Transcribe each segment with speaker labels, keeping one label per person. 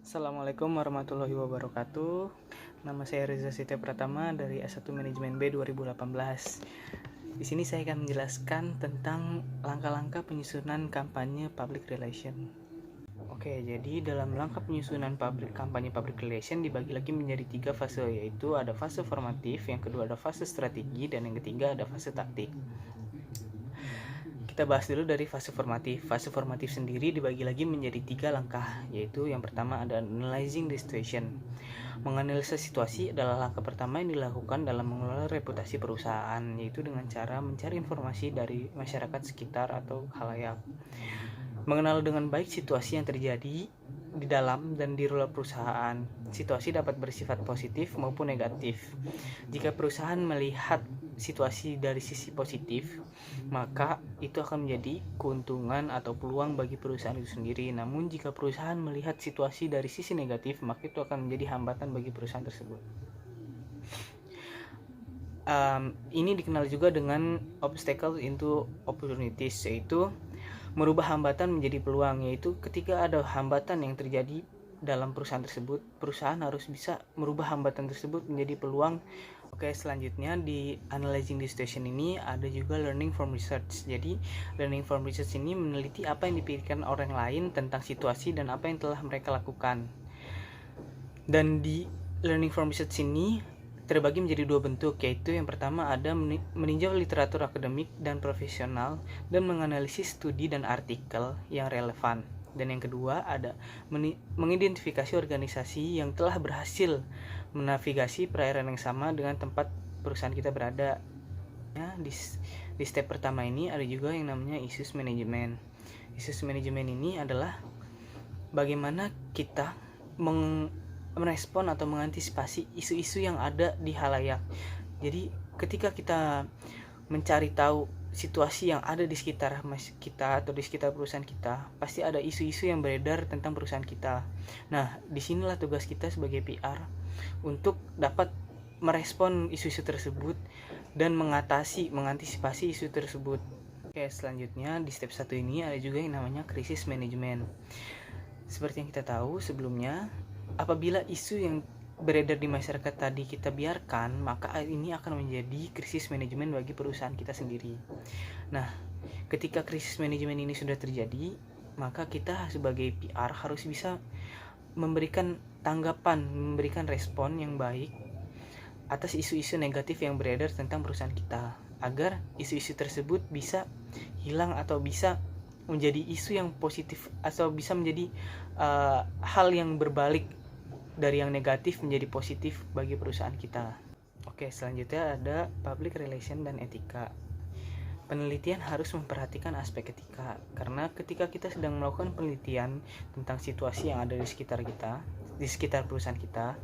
Speaker 1: Assalamualaikum warahmatullahi wabarakatuh. Nama saya Reza Siti Pratama dari S1 Manajemen B 2018. Di sini saya akan menjelaskan tentang langkah-langkah penyusunan kampanye public relation. Oke, jadi dalam langkah penyusunan kampanye public relation dibagi lagi menjadi 3 fase, yaitu ada fase formatif, yang kedua ada fase strategi, dan yang ketiga ada fase taktik. Kita bahas dulu dari fase formatif. Fase formatif sendiri dibagi lagi menjadi 3 langkah, yaitu yang pertama ada analyzing the situation. Menganalisa situasi adalah langkah pertama yang dilakukan dalam mengelola reputasi perusahaan, yaitu dengan cara mencari informasi dari masyarakat sekitar atau khalayak. Mengenal dengan baik situasi yang terjadi di dalam dan di luar perusahaan. Situasi dapat bersifat positif maupun negatif. Jika perusahaan melihat situasi dari sisi positif, maka itu akan menjadi keuntungan atau peluang bagi perusahaan itu sendiri. Namun jika perusahaan melihat situasi dari sisi negatif, maka itu akan menjadi hambatan bagi perusahaan tersebut. Ini dikenal juga dengan obstacle into opportunities, yaitu merubah hambatan menjadi peluang, yaitu ketika ada hambatan yang terjadi dalam perusahaan tersebut, perusahaan harus bisa merubah hambatan tersebut menjadi peluang. Oke, selanjutnya di analyzing the situation ini ada juga learning from research. Jadi learning from research ini meneliti apa yang dipikirkan orang lain tentang situasi dan apa yang telah mereka lakukan. Dan di learning from research ini terbagi menjadi 2 bentuk, yaitu yang pertama ada meninjau literatur akademik dan profesional dan menganalisis studi dan artikel yang relevan. Dan yang kedua ada mengidentifikasi organisasi yang telah berhasil menavigasi perairan yang sama dengan tempat perusahaan kita berada. Di step pertama ini ada juga yang namanya issues management. Issues management ini adalah bagaimana kita merespon atau mengantisipasi isu-isu yang ada di khalayak. Jadi ketika kita mencari tahu situasi yang ada di sekitar kita atau di sekitar perusahaan kita, pasti ada isu-isu yang beredar tentang perusahaan kita. Nah, disinilah tugas kita sebagai PR untuk dapat merespon isu-isu tersebut dan mengantisipasi isu tersebut. Oke, selanjutnya di step 1 ini ada juga yang namanya krisis manajemen. Seperti yang kita tahu sebelumnya, apabila isu yang beredar di masyarakat tadi kita biarkan, maka ini akan menjadi krisis manajemen bagi perusahaan kita sendiri. Nah, ketika krisis manajemen ini sudah terjadi, maka kita sebagai PR harus bisa memberikan tanggapan, memberikan respon yang baik atas isu-isu negatif yang beredar tentang perusahaan kita, agar isu-isu tersebut bisa hilang atau bisa menjadi isu yang positif atau bisa menjadi hal yang berbalik dari yang negatif menjadi positif bagi perusahaan kita. Oke, selanjutnya ada public relation dan etika. Penelitian harus memperhatikan aspek etika, karena ketika kita sedang melakukan penelitian tentang situasi yang ada di sekitar kita, di sekitar perusahaan kita,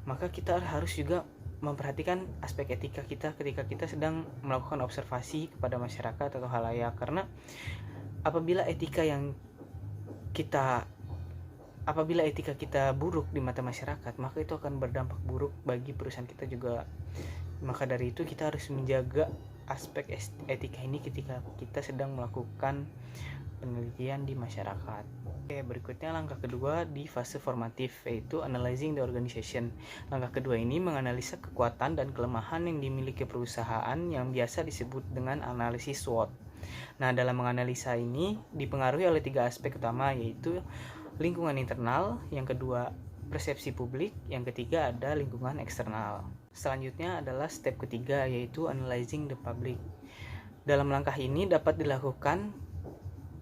Speaker 1: maka kita harus juga memperhatikan aspek etika kita ketika kita sedang melakukan observasi kepada masyarakat atau khalayak. Karena apabila etika kita buruk di mata masyarakat, maka itu akan berdampak buruk bagi perusahaan kita juga. Maka dari itu kita harus menjaga aspek etika ini ketika kita sedang melakukan penelitian di masyarakat. Oke, berikutnya langkah kedua di fase formatif, yaitu analyzing the organization. Langkah kedua ini menganalisa kekuatan dan kelemahan yang dimiliki perusahaan yang biasa disebut dengan analisis SWOT. Nah, dalam menganalisa ini dipengaruhi oleh 3 aspek utama, yaitu lingkungan internal, yang kedua persepsi publik, yang ketiga ada lingkungan eksternal. Selanjutnya adalah step ketiga, yaitu analyzing the public. Dalam langkah ini dapat dilakukan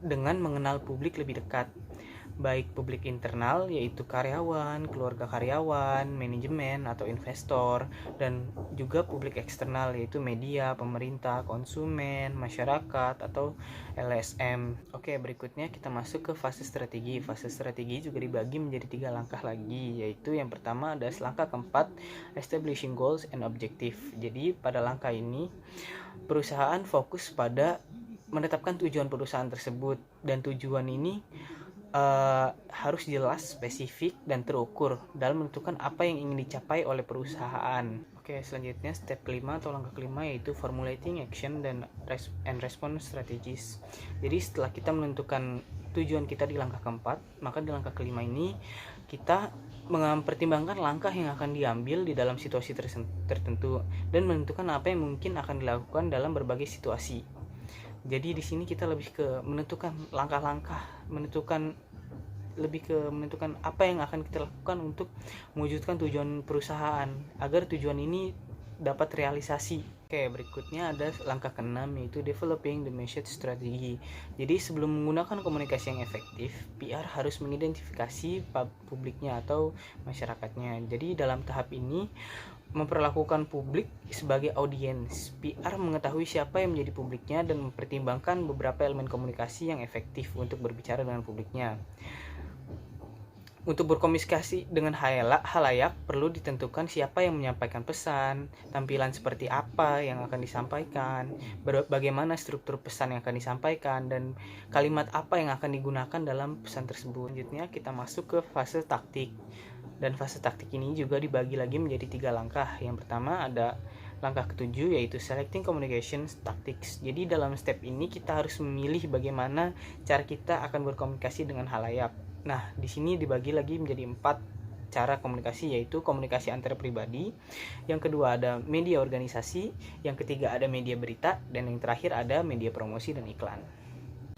Speaker 1: dengan mengenal publik lebih dekat, baik publik internal yaitu karyawan, keluarga karyawan, manajemen atau investor, dan juga publik eksternal yaitu media, pemerintah, konsumen, masyarakat atau LSM. Oke, berikutnya kita masuk ke fase strategi. Fase strategi juga dibagi menjadi 3 langkah lagi, yaitu yang pertama ada langkah keempat, establishing goals and objective. Jadi pada langkah ini perusahaan fokus pada menetapkan tujuan perusahaan tersebut, dan tujuan ini harus jelas, spesifik, dan terukur dalam menentukan apa yang ingin dicapai oleh perusahaan. Oke, selanjutnya step kelima atau langkah kelima yaitu formulating action and response strategies. Jadi setelah kita menentukan tujuan kita di langkah keempat, maka di langkah kelima ini kita mempertimbangkan langkah yang akan diambil di dalam situasi tertentu dan menentukan apa yang mungkin akan dilakukan dalam berbagai situasi. Jadi di sini kita lebih ke menentukan langkah-langkah, menentukan apa yang akan kita lakukan untuk mewujudkan tujuan perusahaan agar tujuan ini dapat realisasi. Oke, berikutnya ada langkah ke-6 yaitu developing the message strategy. Jadi sebelum menggunakan komunikasi yang efektif, PR harus mengidentifikasi publiknya atau masyarakatnya. Jadi dalam tahap ini memperlakukan publik sebagai audiens. PR mengetahui siapa yang menjadi publiknya dan mempertimbangkan beberapa elemen komunikasi yang efektif untuk berbicara dengan publiknya. Untuk berkomunikasi dengan halayak perlu ditentukan siapa yang menyampaikan pesan, tampilan seperti apa yang akan disampaikan, bagaimana struktur pesan yang akan disampaikan, dan kalimat apa yang akan digunakan dalam pesan tersebut. Selanjutnya kita masuk ke fase taktik. Dan fase taktik ini juga dibagi lagi menjadi 3 langkah. Yang pertama ada langkah ke-7 yaitu selecting communication tactics. Jadi dalam step ini kita harus memilih bagaimana cara kita akan berkomunikasi dengan halayak. Nah, di sini dibagi lagi menjadi 4 cara komunikasi, yaitu komunikasi antar pribadi, yang kedua ada media organisasi, yang ketiga ada media berita, dan yang terakhir ada media promosi dan iklan.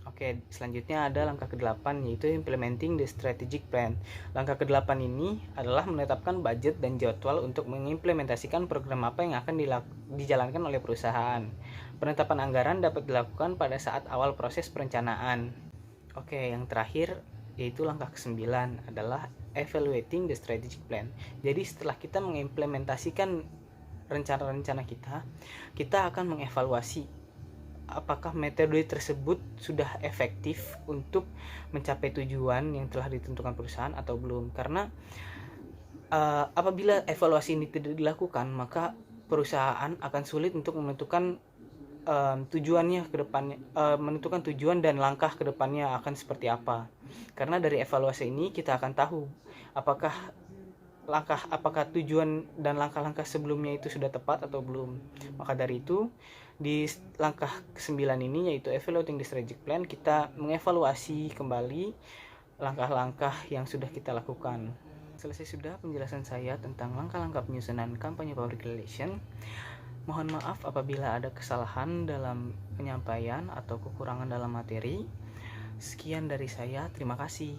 Speaker 1: Oke, selanjutnya ada langkah ke-8 yaitu implementing the strategic plan. Langkah ke-8 ini adalah menetapkan budget dan jadwal untuk mengimplementasikan program apa yang akan dijalankan oleh perusahaan. Penetapan anggaran dapat dilakukan pada saat awal proses perencanaan. Oke, yang terakhir yaitu langkah ke-9 adalah evaluating the strategic plan. Jadi setelah kita mengimplementasikan rencana-rencana kita akan mengevaluasi apakah metode tersebut sudah efektif untuk mencapai tujuan yang telah ditentukan perusahaan atau belum. Karena apabila evaluasi ini tidak dilakukan, maka perusahaan akan sulit untuk menentukan tujuannya ke depannya, menentukan tujuan dan langkah ke depannya akan seperti apa. Karena dari evaluasi ini kita akan tahu apakah tujuan dan langkah-langkah sebelumnya itu sudah tepat atau belum. Maka dari itu di langkah ke-9 ini yaitu evaluating the strategic plan, kita mengevaluasi kembali langkah-langkah yang sudah kita lakukan. Selesai sudah penjelasan saya tentang langkah-langkah penyusunan kampanye public relation. Mohon maaf apabila ada kesalahan dalam penyampaian atau kekurangan dalam materi. Sekian dari saya, terima kasih.